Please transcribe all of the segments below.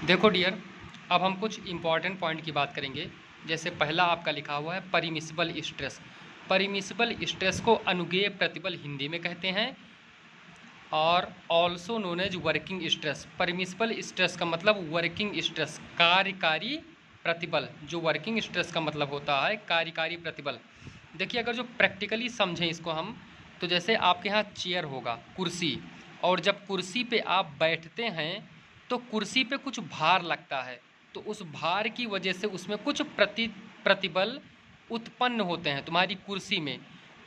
देखो डियर, अब हम कुछ इम्पॉर्टेंट पॉइंट की बात करेंगे। जैसे पहला आपका लिखा हुआ है परिमिसिबल स्ट्रेस। परिमिसिबल स्ट्रेस को अनुज्ञेय प्रतिबल हिंदी में कहते हैं और also known as working stress. Permissible stress का मतलब वर्किंग स्ट्रेस, कार्यकारी प्रतिबल। जो वर्किंग स्ट्रेस का मतलब होता है कार्यकारी प्रतिबल। देखिए, अगर जो प्रैक्टिकली समझें इसको हम, तो जैसे आपके यहाँ चेयर होगा, कुर्सी, और जब कुर्सी पे आप बैठते हैं तो कुर्सी पे कुछ भार लगता है, तो उस भार की वजह से उसमें कुछ प्रतिबल उत्पन्न होते हैं तुम्हारी कुर्सी में।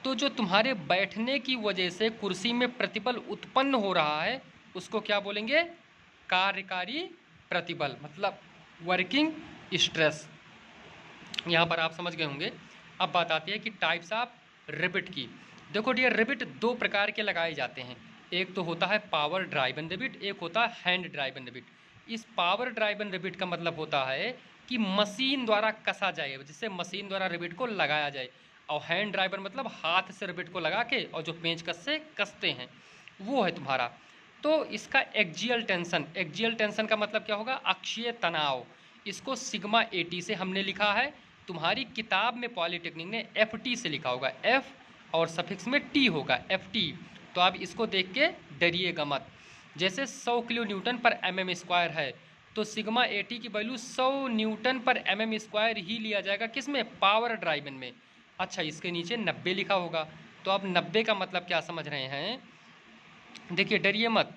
तो जो तुम्हारे बैठने की वजह से कुर्सी में प्रतिबल उत्पन्न हो रहा है उसको क्या बोलेंगे? कार्यकारी प्रतिबल, मतलब वर्किंग स्ट्रेस। यहाँ पर आप समझ गए होंगे। अब बात आती है कि टाइप्स ऑफ रिबिट की। देखो डियर, रिबिट दो प्रकार के लगाए जाते हैं। एक तो होता है पावर ड्राइवन रिबिट, एक होता है हैंड ड्राइवन रिबिट। इस पावर ड्राइवन रिबिट का मतलब होता है कि मशीन द्वारा कसा जाए, जिससे मशीन द्वारा रिबिट को लगाया जाए। और हैंड ड्राइवर मतलब हाथ से रिबिट को लगा के और जो पेंचकस से कसते हैं, वो है तुम्हारा। तो इसका एक्जियल टेंशन का मतलब क्या होगा? अक्षीय तनाव। इसको सिग्मा 80 से हमने लिखा है। तुम्हारी किताब में पॉलिटेक्निक ने FT से लिखा होगा, F और सफिक्स में T होगा, FT। तो आप इसको देख के डरिएगा मत। जैसे 100 किलो न्यूटन पर mm² है, तो सिग्मा 80 की वैल्यू 100 न्यूटन पर mm² ही लिया जाएगा, किसमें? पावर ड्राइवन में। अच्छा, इसके नीचे 90 लिखा होगा, तो आप 90 का मतलब क्या समझ रहे हैं? देखिए, डरिए मत।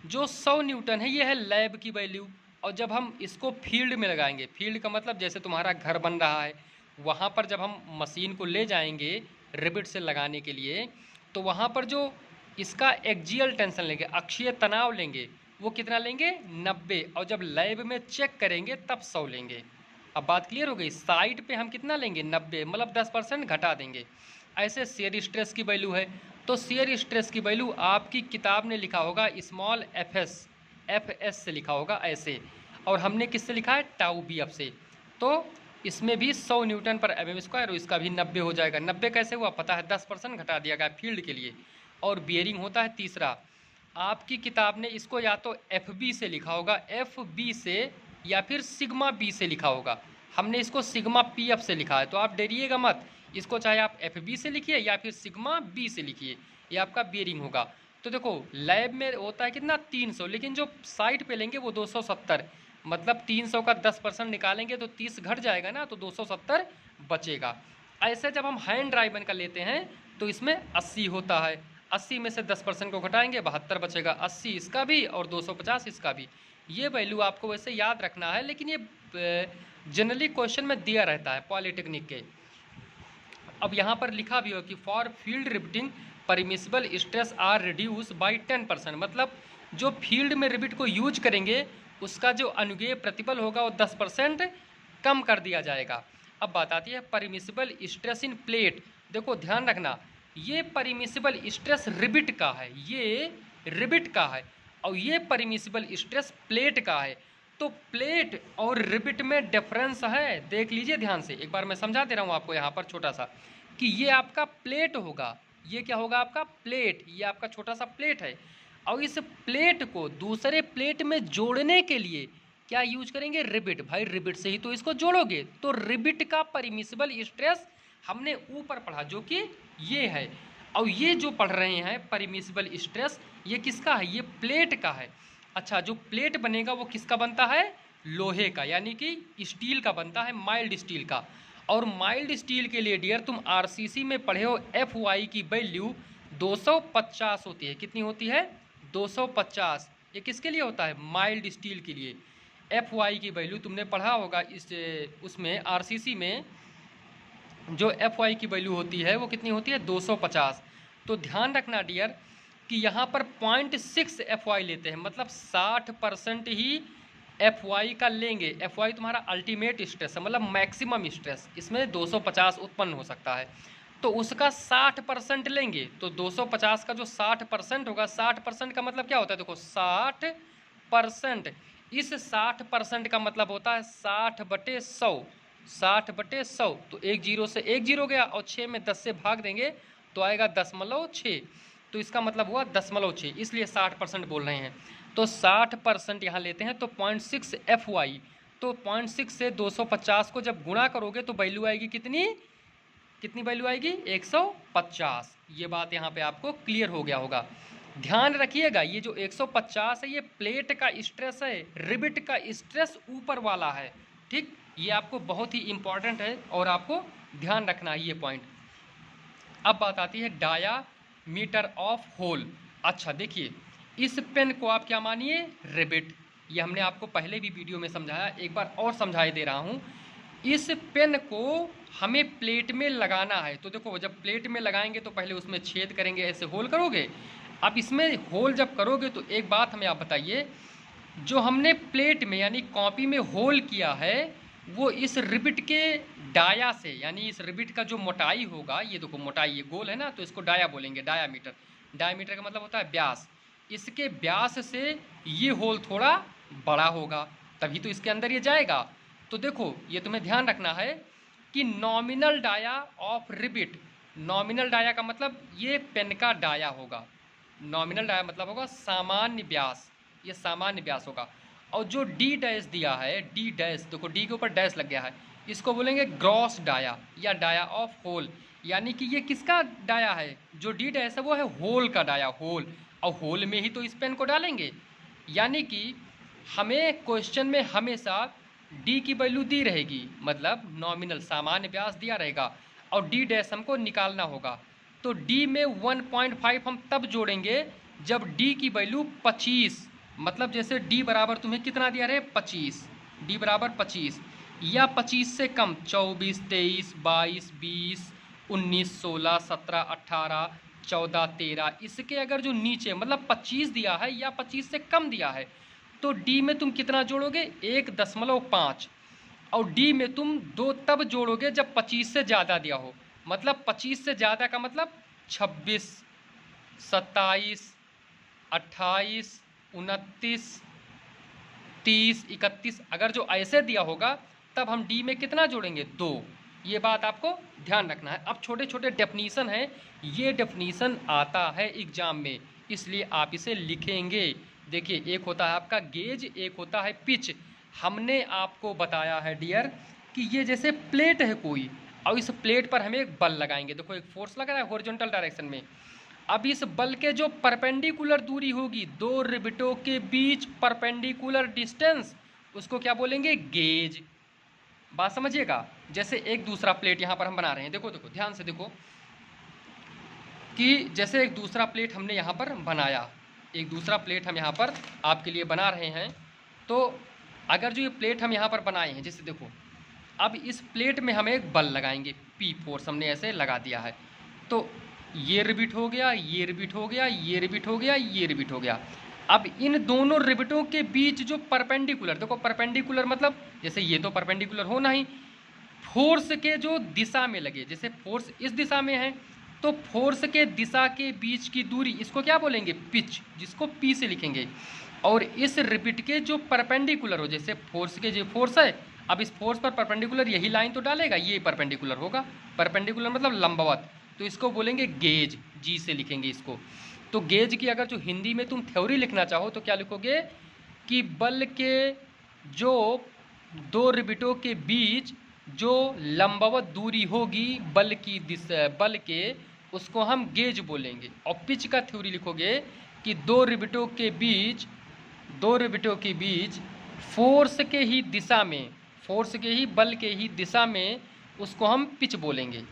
जो 100 न्यूटन है ये है लैब की वैल्यू, और जब हम इसको फील्ड में लगाएंगे, फील्ड का मतलब जैसे तुम्हारा घर बन रहा है, वहाँ पर जब हम मशीन को ले जाएंगे रिबिट से लगाने के लिए, तो वहाँ पर जो इसका एक्जियल टेंशन लेंगे, अक्षीय तनाव लेंगे, वो कितना लेंगे? 90। और जब लैब में चेक करेंगे तब 100 लेंगे। अब बात क्लियर हो गई? साइड पे हम कितना लेंगे? 90, मतलब 10% घटा देंगे। ऐसे शेयर स्ट्रेस की वैल्यू है, तो शेयर स्ट्रेस की वैल्यू आपकी किताब ने लिखा होगा स्मॉल FS से लिखा होगा ऐसे, और हमने किससे लिखा है? टाउ BF से। तो इसमें भी 100 न्यूटन पर mm², और इसका भी 90 हो जाएगा। 90 कैसे हुआ पता है? 10% घटा दिया गया फील्ड के लिए। और बियरिंग होता है तीसरा। आपकी किताब ने इसको या तो FB से लिखा होगा, FB से, या फिर सिग्मा B से लिखा होगा। हमने इसको सिग्मा PF से लिखा है, तो आप डरिएगा मत। इसको चाहे आप FB से लिखिए या फिर सिग्मा B से लिखिए, ये आपका बियरिंग होगा। तो देखो, लैब में होता है कितना? 300, लेकिन जो साइड पे लेंगे वो 270, मतलब 300 का 10% निकालेंगे तो 30 घट जाएगा ना, तो 270 बचेगा। ऐसे जब हम हैंड ड्राइवन का लेते हैं तो इसमें 80 होता है, 80 में से 10% को घटाएंगे, 72 बचेगा। 80 इसका भी और 250 इसका भी। ये वैल्यू आपको वैसे याद रखना है, लेकिन ये जनरली क्वेश्चन में दिया रहता है पॉलिटेक्निक के। अब यहाँ पर लिखा भी हो कि for field riveting permissible stress are reduce by 10%, मतलब जो फील्ड में रिबिट को यूज करेंगे उसका जो अनुज्ञेय प्रतिबल होगा वो 10% कम कर दिया जाएगा। अब बात आती है परमिसिबल स्ट्रेस इन प्लेट। देखो ध्यान रखना, ये परमिसिबल स्ट्रेस रिबिट का है, ये रिबिट का है, और ये परमिसिबल स्ट्रेस प्लेट का है। तो प्लेट और रिबिट में डिफरेंस है, देख लीजिए ध्यान से। एक बार मैं समझा दे रहा हूँ आपको यहाँ पर छोटा सा, कि ये आपका प्लेट होगा, ये क्या होगा? आपका प्लेट। ये आपका छोटा सा प्लेट है, और इस प्लेट को दूसरे प्लेट में जोड़ने के लिए क्या यूज करेंगे? रिबिट। भाई रिबिट से ही तो इसको जोड़ोगे। तो रिबिट का परमिसिबल स्ट्रेस हमने ऊपर पढ़ा, जो कि ये है। और ये जो पढ़ रहे हैं परमिसिबल स्ट्रेस, ये किसका है? ये प्लेट का है। अच्छा, जो प्लेट बनेगा वो किसका बनता है? लोहे का, यानी कि स्टील का बनता है, माइल्ड स्टील का। और माइल्ड स्टील के लिए डियर तुम RCC में पढ़े हो FY की वैल्यू 250 होती है। कितनी होती है? 250। ये किसके लिए होता है? माइल्ड स्टील के लिए। FY की वैल्यू तुमने पढ़ा होगा इस उसमें RCC में, जो FY की वैल्यू होती है वो कितनी होती है? 250। तो ध्यान रखना डियर कि यहाँ पर 0.6 FY लेते हैं, मतलब 60% ही FY का लेंगे। FY तुम्हारा अल्टीमेट स्ट्रेस है, मतलब मैक्सिमम स्ट्रेस, इसमें 250 उत्पन्न हो सकता है, तो उसका 60% लेंगे। तो 250 का जो 60% होगा, 60% का मतलब क्या होता है? देखो 60%, इस 60% का मतलब होता है 60/100, 60/100। तो एक जीरो से एक जीरो गया, और 6 में 10 से भाग देंगे तो आएगा 0.6। तो इसका मतलब हुआ 0.6, इसलिए 60% बोल रहे हैं। तो 60% यहाँ लेते हैं तो 0.6 FY, तो 0.6 से 250 को जब गुणा करोगे तो वैल्यू आएगी कितनी, कितनी वैल्यू आएगी 150। ये बात यहाँ पे आपको क्लियर हो गया होगा। ध्यान रखिएगा ये जो 150 है ये प्लेट का स्ट्रेस है, रिबिट का स्ट्रेस ऊपर वाला है, ठीक। ये आपको बहुत ही इंपॉर्टेंट है और आपको ध्यान रखना है ये पॉइंट। अब बात आती है डायामीटर ऑफ होल। अच्छा देखिए, इस पेन को आप क्या मानिए, रिबिट। ये हमने आपको पहले भी वीडियो में समझाया, एक बार और समझाई दे रहा हूँ। इस पेन को हमें प्लेट में लगाना है, तो देखो जब प्लेट में लगाएंगे तो पहले उसमें छेद करेंगे, ऐसे होल करोगे। अब इसमें होल जब करोगे तो एक बात हमें आप बताइए, जो हमने प्लेट में यानी कॉपी में होल किया है वो इस रिबिट के डाया से, यानी इस रिबिट का जो मोटाई होगा, ये देखो मोटाई, ये गोल है ना, तो इसको डाया बोलेंगे, डायामीटर। डायामीटर का मतलब होता है व्यास। इसके व्यास से ये होल थोड़ा बड़ा होगा, तभी तो इसके अंदर ये जाएगा। तो देखो ये तुम्हें ध्यान रखना है कि nominal dia of rivet, nominal dia का मतलब ये पेन का डाया होगा। नॉमिनल डाया मतलब होगा सामान्य व्यास, ये सामान्य व्यास होगा। और जो डी डैश दिया है, डी डैश, देखो डी के ऊपर डैश लग गया है, इसको बोलेंगे ग्रॉस डाया या डाया ऑफ होल। यानी कि ये किसका डाया है, जो डी डैश है वो है होल का डाया, होल। और होल में ही तो इस पेन को डालेंगे। यानी कि हमें क्वेश्चन में हमेशा डी की वैल्यू दी रहेगी, मतलब नॉमिनल सामान्य व्यास दिया रहेगा, और डी डैश हमको निकालना होगा। तो डी में 1.5 हम तब जोड़ेंगे जब डी की वैल्यू 25, मतलब जैसे डी बराबर तुम्हें कितना दिया रहे 25, डी बराबर 25 या 25 से कम 24, 23, 22, 20, 19, 16, 17, 18, 14, 13, इसके अगर जो नीचे मतलब 25 दिया है या 25 से कम दिया है तो डी में तुम कितना जोड़ोगे 1.5, और डी में तुम 2 तब जोड़ोगे जब 25 से ज़्यादा दिया हो। मतलब 25 से ज़्यादा का मतलब 26, 27, 28, 29, 30, 31, अगर जो ऐसे दिया होगा तब हम डी में कितना जोड़ेंगे 2। ये बात आपको ध्यान रखना है। अब छोटे छोटे डेफिनीसन हैं, ये डेफिनीसन आता है एग्जाम में, इसलिए आप इसे लिखेंगे। देखिए एक होता है आपका गेज, एक होता है पिच। हमने आपको बताया है डियर कि ये जैसे प्लेट है कोई, और इस प्लेट पर हमें एक बल लगाएंगे। देखो एक फोर्स लगा है हॉरिजॉन्टल डायरेक्शन में। अब इस बल के जो परपेंडिकुलर दूरी होगी, दो रिबिटों के बीच परपेंडिकुलर डिस्टेंस, उसको क्या बोलेंगे गेज। बात समझिएगा। जैसे एक दूसरा प्लेट यहाँ पर हम बना रहे हैं, देखो देखो ध्यान से देखो कि जैसे एक दूसरा प्लेट हमने यहाँ पर बनाया, एक दूसरा प्लेट हम यहाँ पर आपके लिए बना रहे हैं। तो अगर जो ये प्लेट हम यहाँ पर बनाए हैं, जैसे देखो अब इस प्लेट में हम एक बल लगाएंगे, पी फोर्स हमने ऐसे लगा दिया है। तो ये रिबिट हो गया, ये रिबिट हो गया, ये रिबिट हो गया, ये रिबिट हो गया। अब इन दोनों रिबिटों के बीच जो परपेंडिकुलर, देखो परपेंडिकुलर मतलब जैसे ये तो परपेंडिकुलर होना ही, फोर्स के जो दिशा में लगे, जैसे फोर्स इस दिशा में है तो फोर्स के दिशा के बीच की दूरी, इसको क्या बोलेंगे पिच, जिसको पी से लिखेंगे। और इस रिबिट के जो परपेंडिकुलर हो, जैसे फोर्स के जो फोर्स है, अब इस फोर्स पर परपेंडिकुलर यही लाइन तो डालेगा, ये परपेंडिकुलर होगा, परपेंडिकुलर मतलब लंबवत, तो इसको बोलेंगे गेज, जी से लिखेंगे इसको। तो गेज की अगर जो हिंदी में तुम थ्योरी लिखना चाहो तो क्या लिखोगे कि बल के जो दो रिबिटों के बीच जो लंबवत दूरी होगी बल की दिशा, बल के, उसको हम गेज बोलेंगे। और पिच का थ्योरी लिखोगे कि दो रिबिटों के बीच फोर्स के ही दिशा में, फोर्स के ही बल के ही दिशा में, उसको हम पिच बोलेंगे।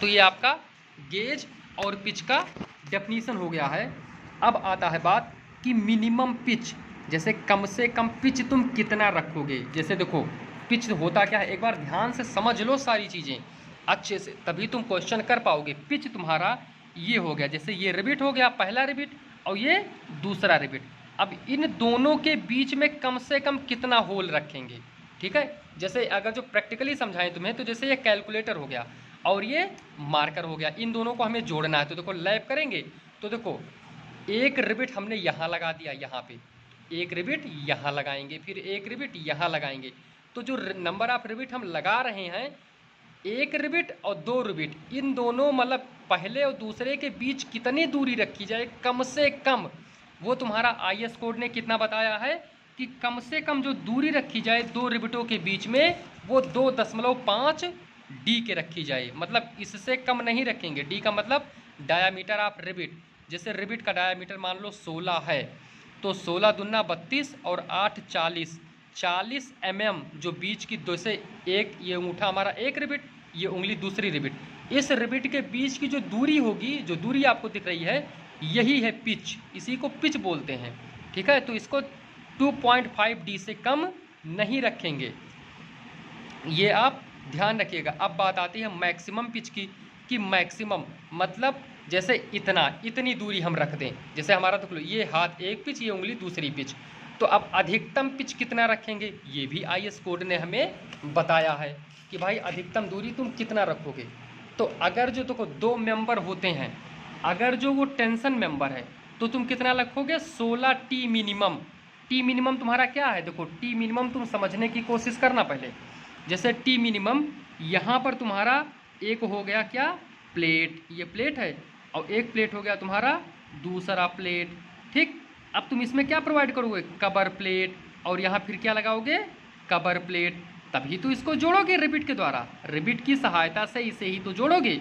तो ये आपका गेज और पिच का डेफिनीशन हो गया है। अब आता है बात कि मिनिमम पिच, जैसे कम से कम पिच तुम कितना रखोगे। जैसे देखो पिच होता क्या है, एक बार ध्यान से समझ लो सारी चीज़ें अच्छे से, तभी तुम क्वेश्चन कर पाओगे। पिच तुम्हारा ये हो गया, जैसे ये रिबिट हो गया पहला रिबिट और ये दूसरा रिबिट। अब इन दोनों के बीच में कम से कम कितना होल रखेंगे, ठीक है। जैसे अगर जो प्रैक्टिकली समझाएं तुम्हें, तो जैसे ये कैलकुलेटर हो गया और ये मार्कर हो गया, इन दोनों को हमें जोड़ना है। तो देखो लैप करेंगे, तो देखो एक रिबिट हमने यहाँ लगा दिया, यहाँ पे एक रिबिट यहाँ लगाएंगे, फिर एक रिबिट यहाँ लगाएंगे। तो जो नंबर ऑफ रिबिट हम लगा रहे हैं, एक रिबिट और दो रिबिट, इन दोनों मतलब पहले और दूसरे के बीच कितनी दूरी रखी जाए, कम से कम वो तुम्हारा IS कोड ने कितना बताया है कि कम से कम जो दूरी रखी जाए दो रिबिटों के बीच में वो 2.5 D के रखी जाए, मतलब इससे कम नहीं रखेंगे। D का मतलब डायामीटर ऑफ रिबिट। जैसे रिबिट का डायामीटर मान लो 16 है, तो 16 दूना 32 और 8 40 mm जो बीच की दो से एक, ये अंगूठा हमारा एक रिबिट, ये उंगली दूसरी रिबिट, इस रिबिट के बीच की जो दूरी होगी, जो दूरी आपको दिख रही है, यही है पिच, इसी को पिच बोलते हैं। ठीक है, तो इसको 2.5 D से कम नहीं रखेंगे, ये आप ध्यान रखिएगा। अब बात आती है मैक्सिमम पिच की, कि मैक्सिमम मतलब जैसे इतनी दूरी हम रख दें, जैसे हमारा तो ये हाथ एक पिच, ये उंगली दूसरी पिच, तो अब अधिकतम पिच कितना रखेंगे, ये भी IS कोड ने हमें बताया है कि भाई अधिकतम दूरी तुम कितना रखोगे। तो अगर जो देखो दो मेंबर होते हैं, अगर जो वो टेंशन मेंबर है तो तुम कितना रखोगे, 16 T मिनिमम। T मिनिमम तुम्हारा क्या है, देखो T मिनिमम तुम समझने की कोशिश करना पहले। जैसे T मिनिमम यहाँ पर तुम्हारा एक हो गया क्या, प्लेट, ये प्लेट है, और एक प्लेट हो गया तुम्हारा दूसरा प्लेट। ठीक, अब तुम इसमें क्या प्रोवाइड करोगे, कबर प्लेट, और यहाँ फिर क्या लगाओगे, कबर प्लेट, तभी तो इसको जोड़ोगे रिबिट के द्वारा, रिबिट की सहायता से इसे ही तो जोड़ोगे।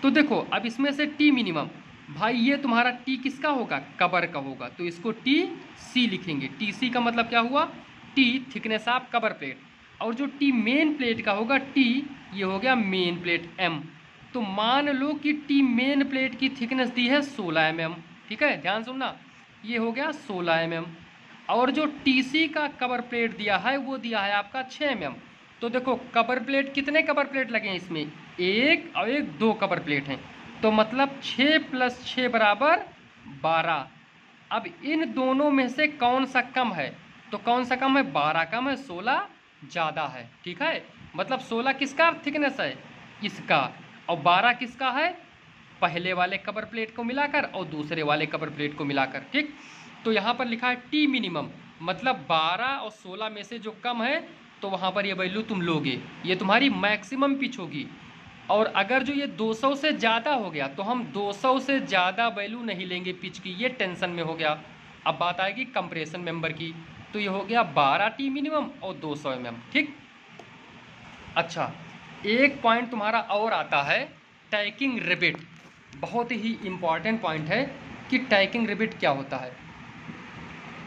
तो देखो अब इसमें से T मिनिमम, भाई ये तुम्हारा T किसका होगा, कबर का होगा, तो इसको TC लिखेंगे। TC का मतलब क्या हुआ, T thickness of cover plate, और जो T मेन प्लेट का होगा T, ये हो गया मेन प्लेट M। तो मान लो कि T मेन प्लेट की थिकनेस दी है 16 mm, ठीक है, ध्यान सुनना, ये हो गया 16 mm, और जो TC का कवर प्लेट दिया है वो दिया है आपका 6 mm। तो देखो कवर प्लेट, कितने कवर प्लेट लगे हैं इसमें, एक और एक, दो कवर प्लेट हैं, तो मतलब 6 + 6 = 12। अब इन दोनों में से कौन सा कम है, तो कौन सा कम है, 12 कम है, 16 ज़्यादा है। ठीक है, मतलब 16 किसका थिकनेस है, इसका, और 12 किसका है, पहले वाले कवर प्लेट को मिलाकर और दूसरे वाले कवर प्लेट को मिलाकर। ठीक, तो यहाँ पर लिखा है T मिनिमम, मतलब 12 और 16 में से जो कम है तो वहाँ पर ये वैल्यू तुम लोगे, ये तुम्हारी मैक्सिमम पिच होगी। और अगर जो ये 200 से ज़्यादा हो गया तो हम 200 से ज़्यादा वैल्यू नहीं लेंगे पिच की, ये टेंशन में हो गया। अब बात आएगी कंप्रेशन मेंबर की, तो ये हो गया 12 T मिनिमम और 200 mm। ठीक, अच्छा एक पॉइंट तुम्हारा और आता है, टैकिंग रिबिट, बहुत ही इम्पॉर्टेंट पॉइंट है कि टैकिंग रिबिट क्या होता है।